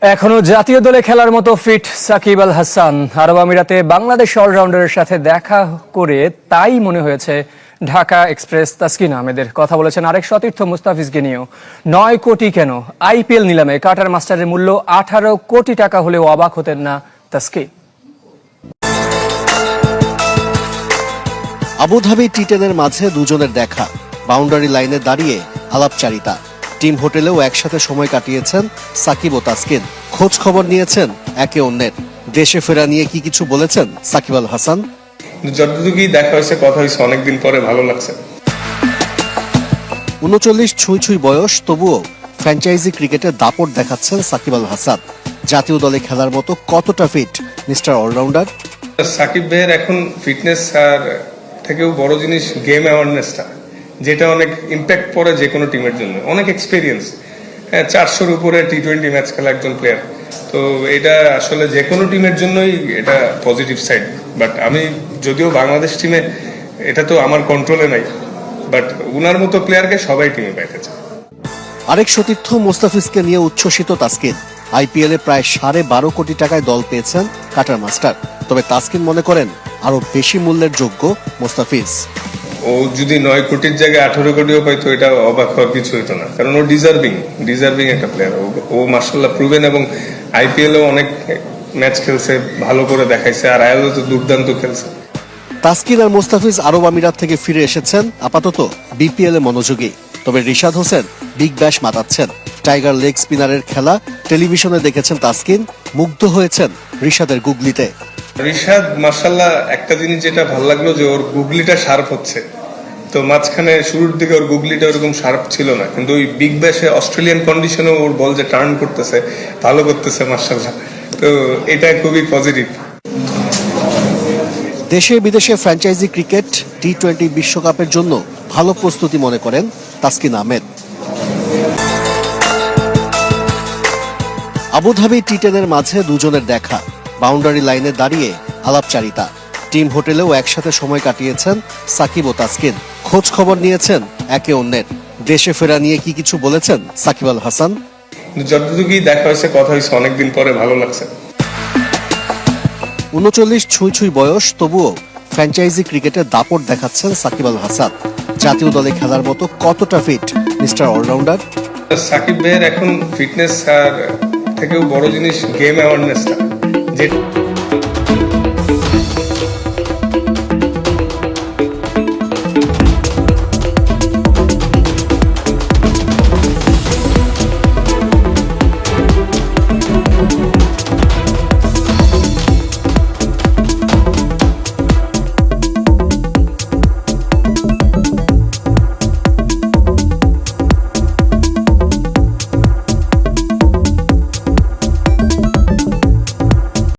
এখনো জাতীয় দলে খেলার মতো ফিট সাকিব আল হাসান। আরব আমিরাতে বাংলাদেশ অলরাউন্ডারের সাথে দেখা করে তাই মনে হয়েছে ঢাকা এক্সপ্রেস তাসকিন আহমেদের। কথা বলেছেন আরেক সতীর্থ মুস্তাফিজকে নিয়েও। 9 কোটি কেন, আইপিএল নিলামে কাটার মাস্টারের মূল্য 18 কোটি টাকা হলেও অবাক হতেন না তাসকিন। আবুধাবি টি10-এর মাঝে দুজনের দেখা, বাউন্ডারি লাইনে দাঁড়িয়ে আলাপচারিতা। টিম হোটেলেও একসাথে সময় কাটিয়েছেন সাকিব ও তাসকিন। খোঁজ খবর নিয়েছেন একে অন্যের। দেশে ফেরা নিয়ে কি কিছু বলেছেন সাকিব আল হাসান? যতটুকুই দেখা হয়েছে, কথা হয়েছে, অনেকদিন পরে ভালো লাগছে। 39 ছুঁই বয়স, তবুও ফ্র্যাঞ্চাইজি ক্রিকেটে দাপট দেখাচ্ছেন সাকিব আল হাসান। জাতীয় দলে খেলার মতো কতটা ফিট মিস্টার অলরাউন্ডার? সাকিব ভাইয়ের এখন ফিটনেস আর থেকেও বড় জিনিস গেম অ্যাওয়ারনেসটা, যেটা অনেক ইম্প্যাক্ট পড়ে যে কোনো টিমের জন্য। অনেক এক্সপিরিয়েন্স, 400-র উপরে টি20 ম্যাচ খেলা একজন প্লেয়ার। তো এটা আসলে যে কোনো টিমের জন্যই এটা পজিটিভ সাইড। বাট আমি যদিও বাংলাদেশ টিমে, এটা তো আমার কন্ট্রোলে নাই, বাট উনার মতো প্লেয়ারকে সবাই টিমে পাইতে চায়। আরেক সতীর্থ মুস্তাফিজকে নিয়ে উচ্ছ্বসিত তাসকিন। আইপিএলে প্রায় 12.5 কোটি টাকায় দল পেয়েছেন কাটার মাস্টার। তবে তাসকিন মনে করেন আরো বেশি মূল্যের যোগ্য মুস্তাফিজ। ও যদি 9 কোটির জায়গায় 18 কোটিও পাইতো, এটা অবাক হওয়ার কিছু হইতো না, কারণ ও ডিজার্ভিং একটা প্লেয়ার। ও মার্শাল্লাহ প্রুভেন, এবং আইপিএলও অনেক ম্যাচ খেলছে, ভালো করে দেখাইছে, আর আয়ালও তো দুর্দান্ত খেলছে। তাসকিন আর মুস্তাফিজ আরব আমিরাত থেকে ফিরে এসেছেন আপাতত বিপিএল এ মনোযোগী। তবে রিশাদ হোসেন বিগ ব্যাশ মাতাচ্ছেন। টাইগার লেগ স্পিনারের খেলা টেলিভিশনে দেখেছেন তাসকিন, মুগ্ধ হয়েছেন রিশাদের গুগলিতে। রিশাদ মার্শাল্লাহ, একটা জিনিস যেটা ভালো লাগলো যে ওর গুগলিটা শার্প হচ্ছে। তো মাঝখানে শুরুর দিকে ওর গুগলিটা ওরকম শার্প ছিল না, কিন্তু ওই বিগ ব্যাশে অস্ট্রেলিয়ান কন্ডিশনে ওর বল যে টার্ন করতেছে, ভালো করতেছে মার্শাল্লাহ। তো এটা খুবই পজিটিভ। দেশে বিদেশে ফ্র্যাঞ্চাইজি ক্রিকেট টি20 বিশ্বকাপের জন্য ভালো প্রস্তুতি মনে করেন তাসকিন আহমেদ। আবুধাবি টি10-এর মাঝে দুজনের দেখা, বাউন্ডারি লাইনে দাঁড়িয়ে আলাপচারিতা। টিম হোটেলেও একসাথে সময় কাটিয়েছেন সাকিব ও তাসকিন। খোঁজ খবর নিয়েছেন একে অন্যের। দেশে ফেরা নিয়ে কি কিছু বলেছেন সাকিব আল হাসান? যতটুকুই দেখা হয়েছে, কথা হয়েছে, অনেকদিন পরে ভালো লাগছে। 39 ছুঁই বয়স, তবুও ফ্র্যাঞ্চাইজি ক্রিকেটে দাপট দেখাচ্ছেন সাকিব আল হাসান। জাতীয় দলে খেলার মতো কতটা ফিট মিস্টার অলরাউন্ডার? সাকিব ভাইয়ের এখন ফিটনেস আর থেকেও বড় জিনিস গেম অ্যাওয়ারনেসটা, যে